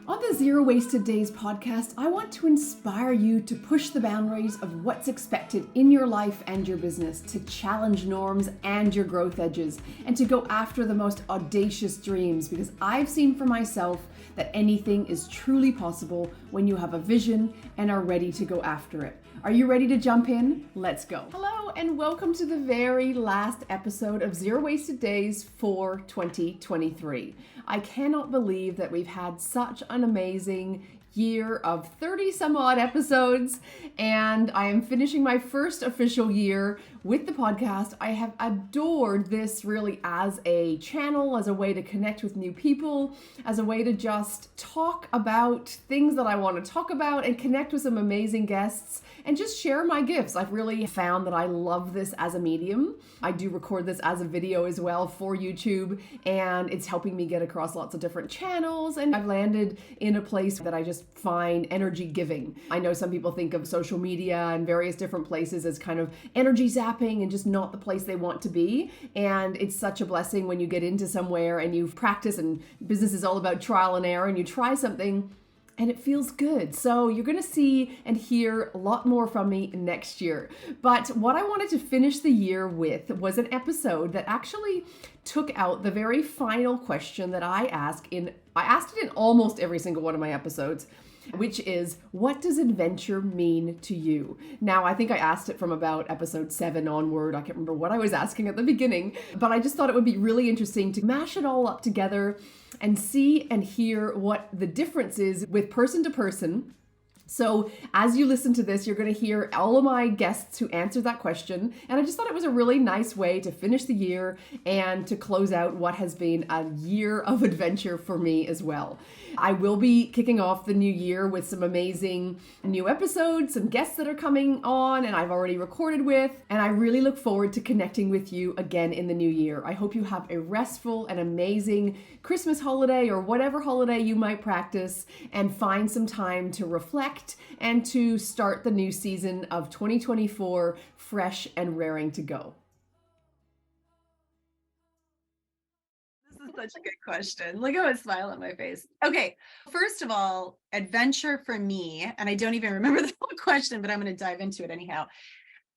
On the Zero Wasted Days podcast, I want to inspire you to push the boundaries of what's expected in your life and your business, to challenge norms and your growth edges, and to go after the most audacious dreams, because I've seen for myself that anything is truly possible when you have a vision and are ready to go after it. Are you ready to jump in? Let's go. Hello, and welcome to the very last episode of Zero Wasted Days for 2023. I cannot believe that we've had such an amazing year of 30 some odd episodes, and I am finishing my first official year with the podcast. I have adored this really as a channel, as a way to connect with new people, as a way to just talk about things that I want to talk about and connect with some amazing guests and just share my gifts. I've really found that I love this as a medium. I do record this as a video as well for YouTube, and it's helping me get across lots of different channels, and I've landed in a place that I just find energy giving. I know some people think of social media and various different places as kind of energy zapping and just not the place they want to be. And it's such a blessing when you get into somewhere and you practice, and business is all about trial and error, and you try something and it feels good. So you're going to see and hear a lot more from me next year. But what I wanted to finish the year with was an episode that actually took out the very final question that I asked it in almost every single one of my episodes, which is, what does adventure mean to you? Now, I think I asked it from about episode 7 onward. I can't remember what I was asking at the beginning, but I just thought it would be really interesting to mash it all up together and see and hear what the difference is with person to person. So as you listen to this, you're going to hear all of my guests who answered that question. And I just thought it was a really nice way to finish the year and to close out what has been a year of adventure for me as well. I will be kicking off the new year with some amazing new episodes, some guests that are coming on and I've already recorded with, and I really look forward to connecting with you again in the new year. I hope you have a restful and amazing Christmas holiday or whatever holiday you might practice, and find some time to reflect and to start the new season of 2024 fresh and raring to go. Such a good question. Look at what smile on my face. Okay, first of all, adventure for me, and I don't even remember the whole question, but I'm going to dive into it anyhow.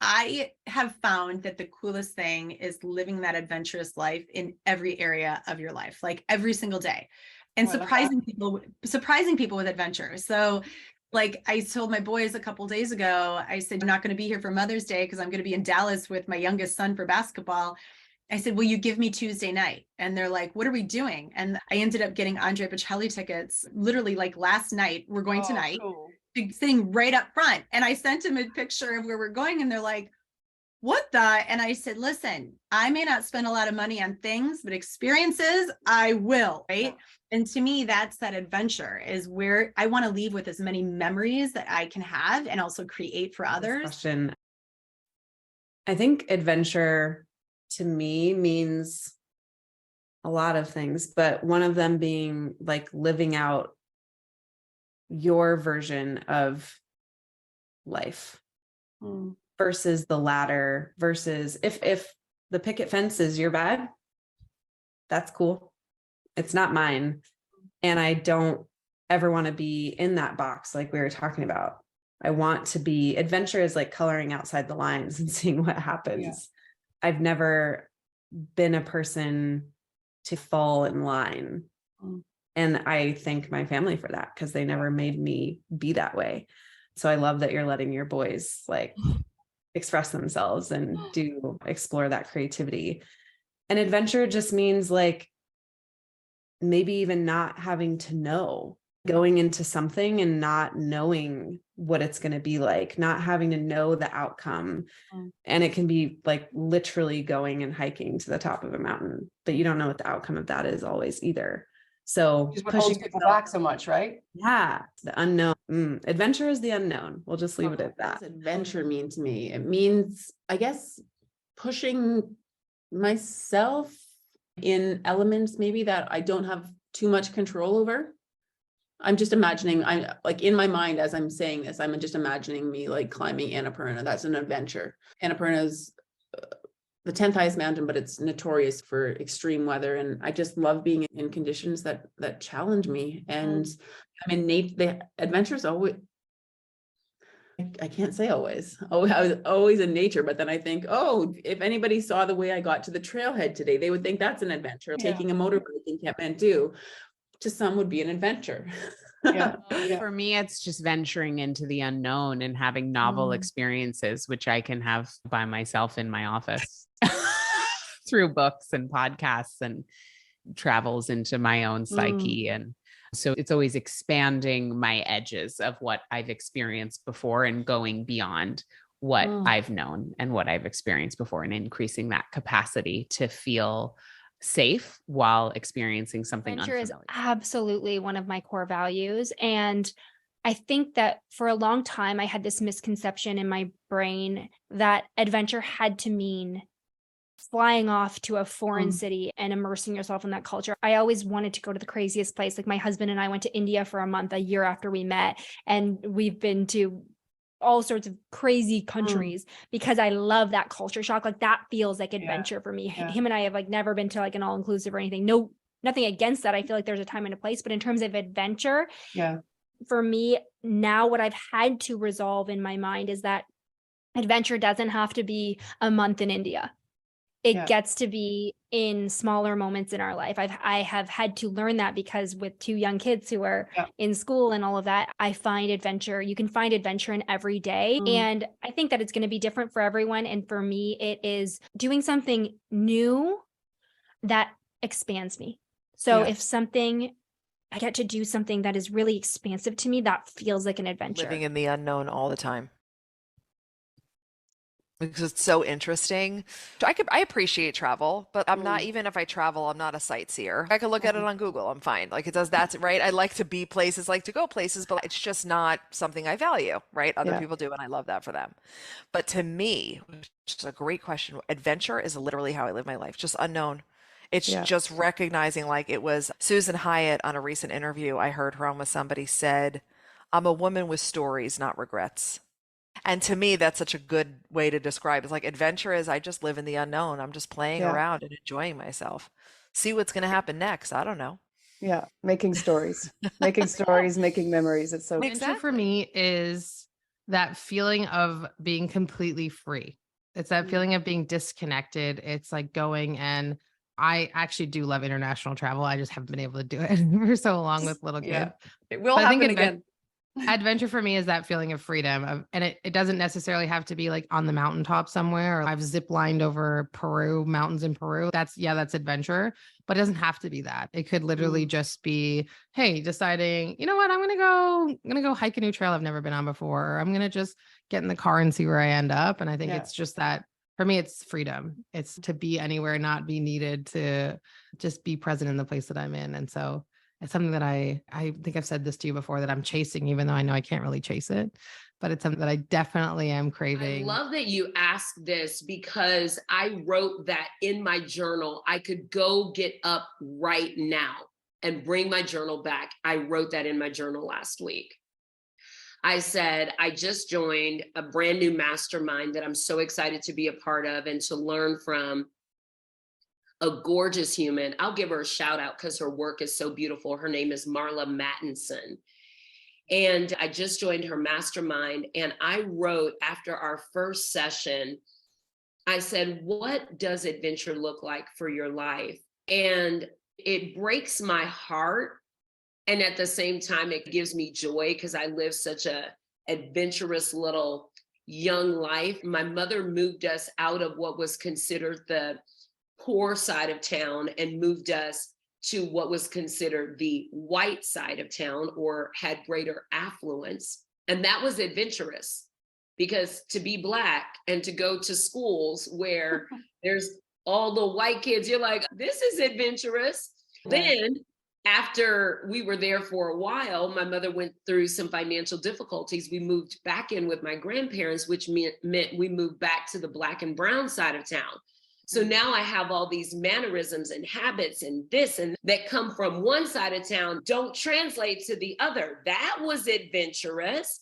I have found that the coolest thing is living that adventurous life in every area of your life, like every single day, and surprising people with adventure. So like I told my boys a couple days ago, I said, I'm not going to be here for Mother's Day because I'm going to be in Dallas with my youngest son for basketball. I said, will you give me Tuesday night? And they're like, what are we doing? And I ended up getting Andre Bocelli tickets literally like last night. We're going tonight, cool. Sitting right up front. And I sent him a picture of where we're going. And they're like, what the? And I said, listen, I may not spend a lot of money on things, but experiences, I will, right? Yeah. And to me, that's that adventure, is where I want to leave with as many memories that I can have and also create for others. Question. I think adventure to me means a lot of things, but one of them being like living out your version of life versus the latter, versus if the picket fence is your bag, that's cool. It's not mine. And I don't ever want to be in that box like we were talking about. I want to be, adventure is like coloring outside the lines and seeing what happens. Yeah. I've never been a person to fall in line. And I thank my family for that, because they never made me be that way. So I love that you're letting your boys like express themselves and do explore that creativity. And adventure just means like maybe even not having to know, going into something and not knowing what it's going to be like, not having to know the outcome. And it can be like literally going and hiking to the top of a mountain, but you don't know what the outcome of that is always either. So pushing people back so much, right? Yeah. The unknown. Adventure is the unknown. We'll just leave it at that. What does adventure mean to me? It means, I guess, pushing myself in elements maybe that I don't have too much control over. I'm just imagining, I'm like in my mind as I'm saying this, I'm just imagining me like climbing Annapurna. That's an adventure. Annapurna's the 10th highest mountain, but it's notorious for extreme weather. And I just love being in conditions that challenge me. And I mean, the adventures always, I can't say always. Oh, I was always in nature, but then I think, oh, if anybody saw the way I got to the trailhead today, they would think that's an adventure. Yeah. Taking a motorbike in Kathmandu, to some would be an adventure. Yeah. For me, it's just venturing into the unknown and having novel experiences, which I can have by myself in my office through books and podcasts and travels into my own psyche. And so it's always expanding my edges of what I've experienced before and going beyond what I've known and what I've experienced before, and increasing that capacity to feel safe while experiencing something Adventure unfamiliar. is absolutely one of my core values. And I think that for a long time, I had this misconception in my brain that adventure had to mean flying off to a foreign city and immersing yourself in that culture. I always wanted to go to the craziest place. Like my husband and I went to India for a month, a year after we met, and we've been to all sorts of crazy countries because I love that culture shock. Like that feels like adventure for me. Yeah. Him and I have like never been to like an all-inclusive or anything. No, nothing against that. I feel like there's a time and a place, but in terms of adventure, for me now, what I've had to resolve in my mind is that adventure doesn't have to be a month in India. It gets to be in smaller moments in our life. I have had to learn that because with two young kids who are in school and all of that, I find adventure. You can find adventure in every day. And I think that it's going to be different for everyone. And for me, it is doing something new that expands me. So if I get to do something that is really expansive to me, that feels like an adventure. Living in the unknown all the time. Because it's so interesting. I appreciate travel, but I'm not, even if I travel, I'm not a sightseer. I can look at it on Google. I'm fine. Like that's right. I like to be places, like to go places, but it's just not something I value, right? Other people do, and I love that for them. But to me, which is a great question, adventure is literally how I live my life, just unknown. It's just recognizing, like it was Susan Hyatt on a recent interview I heard her on with somebody said, I'm a woman with stories, not regrets. And to me, that's such a good way to describe it. It's like adventure is I just live in the unknown. I'm just playing around and enjoying myself. See what's going to happen next. I don't know. Yeah. Making stories, making memories. It's so Adventure for me is that feeling of being completely free. It's that feeling of being disconnected. It's like going, and I actually do love international travel. I just haven't been able to do it for so long with little kids. It will happen again. Adventure for me is that feeling of freedom and it doesn't necessarily have to be like on the mountaintop somewhere. Or I've zip lined over mountains in Peru. That's adventure, but it doesn't have to be that. It could literally just be, hey, deciding, you know what, I'm going to go hike a new trail I've never been on before. Or I'm going to just get in the car and see where I end up. And I think it's just that for me, it's freedom. It's to be anywhere, not be needed, to just be present in the place that I'm in. And so it's something that I think I've said this to you before, that I'm chasing, even though I know I can't really chase it, but it's something that I definitely am craving. I love that you asked this because I wrote that in my journal. I could go get up right now and bring my journal back. I wrote that in my journal last week. I said, I just joined a brand new mastermind that I'm so excited to be a part of and to learn from a gorgeous human. I'll give her a shout out because her work is so beautiful. Her name is Marla Mattinson. And I just joined her mastermind. And I wrote after our first session, I said, what does adventure look like for your life? And it breaks my heart. And at the same time, it gives me joy because I live such a adventurous little young life. My mother moved us out of what was considered the poor side of town and moved us to what was considered the white side of town, or had greater affluence. And that was adventurous, because to be Black and to go to schools where there's all the white kids, you're like, this is adventurous. Then after we were there for a while, my mother went through some financial difficulties. We moved back in with my grandparents, which meant we moved back to the Black and brown side of town. So now I have all these mannerisms and habits and this and that come from one side of town, don't translate to the other. That was adventurous.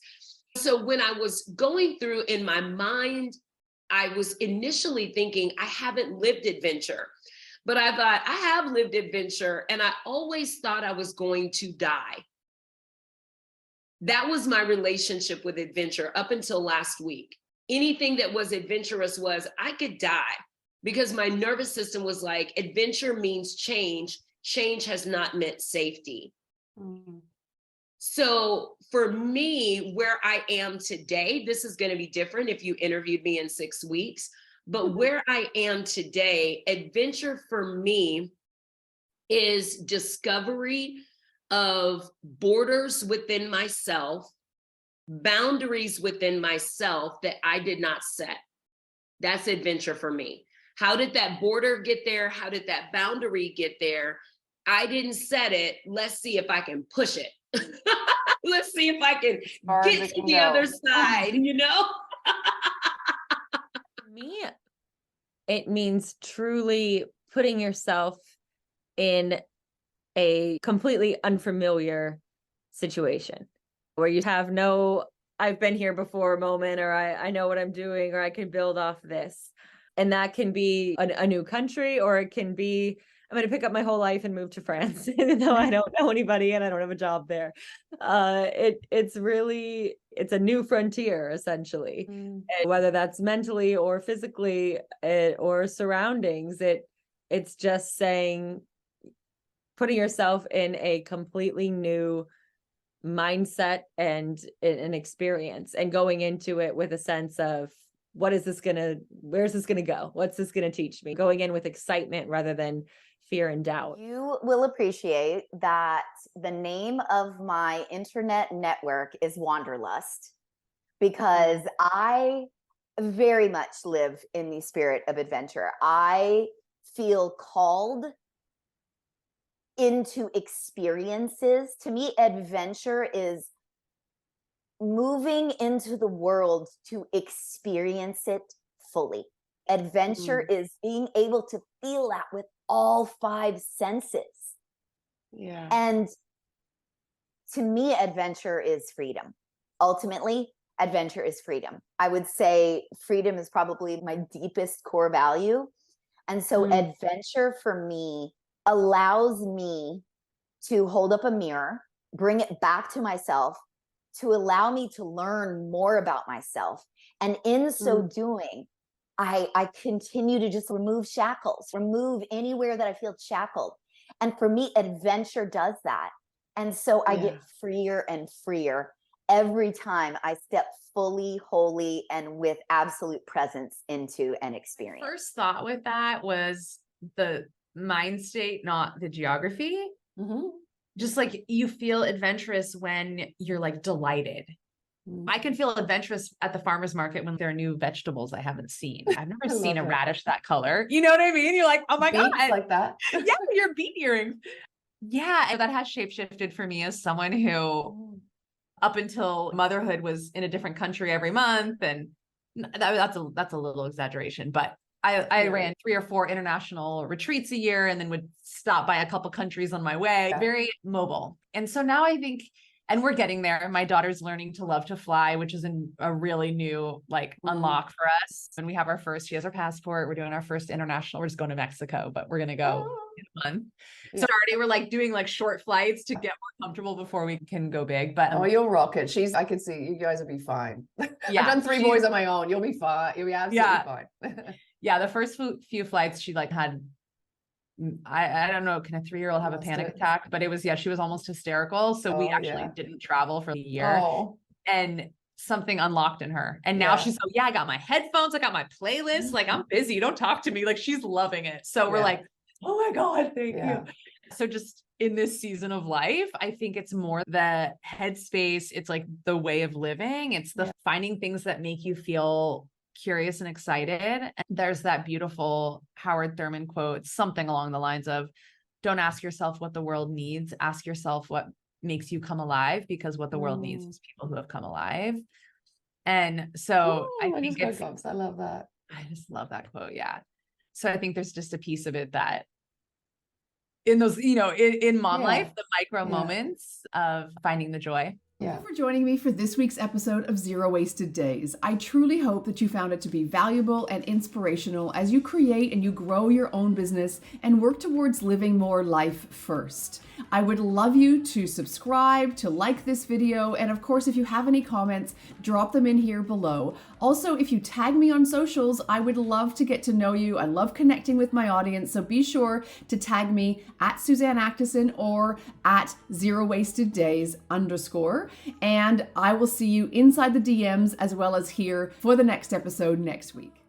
So when I was going through in my mind I was initially thinking I haven't lived adventure, but I thought I have lived adventure, and I always thought I was going to die. That was my relationship with adventure up until last week. Anything that was adventurous was I could die, because my nervous system was like, adventure means change. Change has not meant safety. Mm-hmm. So for me, where I am today, this is going to be different if you interviewed me in 6 weeks, but where I am today, adventure for me is discovery of borders within myself, boundaries within myself that I did not set. That's adventure for me. How did that border get there? How did that boundary get there? I didn't set it. Let's see if I can push it. Let's see if I can get to the other side, you know? For me, it means truly putting yourself in a completely unfamiliar situation where you have no, I've been here before moment, or I know what I'm doing, or I can build off this. And that can be a new country, or it can be, I'm going to pick up my whole life and move to France, even though I don't know anybody and I don't have a job there. It's a new frontier, essentially. And whether that's mentally or physically or surroundings, it's just saying, putting yourself in a completely new mindset and an experience, and going into it with a sense of, where's this going to go? What's this going to teach me? Going in with excitement rather than fear and doubt. You will appreciate that the name of my internet network is Wanderlust, because I very much live in the spirit of adventure. I feel called into experiences. To me, adventure is moving into the world to experience it fully. Adventure is being able to feel that with all 5 senses. Yeah. And to me, adventure is freedom. Ultimately, adventure is freedom. I would say freedom is probably my deepest core value. And so adventure for me allows me to hold up a mirror, bring it back to myself, to allow me to learn more about myself. And in so doing, I continue to just remove shackles, remove anywhere that I feel shackled. And for me, adventure does that. And so I get freer and freer every time I step fully, wholly, and with absolute presence into an experience. First thought with that was the mind state, not the geography. Just like you feel adventurous when you're like delighted. I can feel adventurous at the farmer's market when there are new vegetables I haven't seen. I've never seen a radish that color. You know what I mean? You're like, oh my God. Like that. Yeah, your beet earring. Yeah. And that has shapeshifted for me as someone who up until motherhood was in a different country every month. And that's a little exaggeration, but I ran 3 or 4 international retreats a year and then would stop by a couple countries on my way, very mobile. And so now I think, and we're getting there. My daughter's learning to love to fly, which is a really new unlock for us. When we have she has her passport, we're doing our first international, we're just going to Mexico, but we're going to go in a month. So already we're doing short flights to get more comfortable before we can go big. But you'll rock it. I can see you guys will be fine. Yeah, I've done 3 boys on my own. You'll be fine. You'll be absolutely fine. Yeah. The first few flights she had, I don't know, can a 3-year-old have a panic attack? But it was, she was almost hysterical. So we actually didn't travel for a year. And something unlocked in her. And now she's I got my headphones, I got my playlist. I'm busy. Don't talk to me. She's loving it. So we're oh my God, thank you. So just in this season of life, I think it's more the headspace. It's the way of living. It's the finding things that make you feel curious and excited. And there's that beautiful Howard Thurman quote, something along the lines of, don't ask yourself what the world needs, ask yourself what makes you come alive, because what the world needs is people who have come alive. And so I think I love that. I just love that quote. Yeah. So I think there's just a piece of it that in those, in mom life, the micro moments of finding the joy. Thank you for joining me for this week's episode of Zero Wasted Days. I truly hope that you found it to be valuable and inspirational as you create and you grow your own business and work towards living more life first. I would love you to subscribe, to like this video, and of course, if you have any comments, drop them in here below. Also, if you tag me on socials, I would love to get to know you. I love connecting with my audience, so be sure to tag me at Suzanne Actison or at ZeroWastedDays_. And I will see you inside the DMs as well as here for the next episode next week.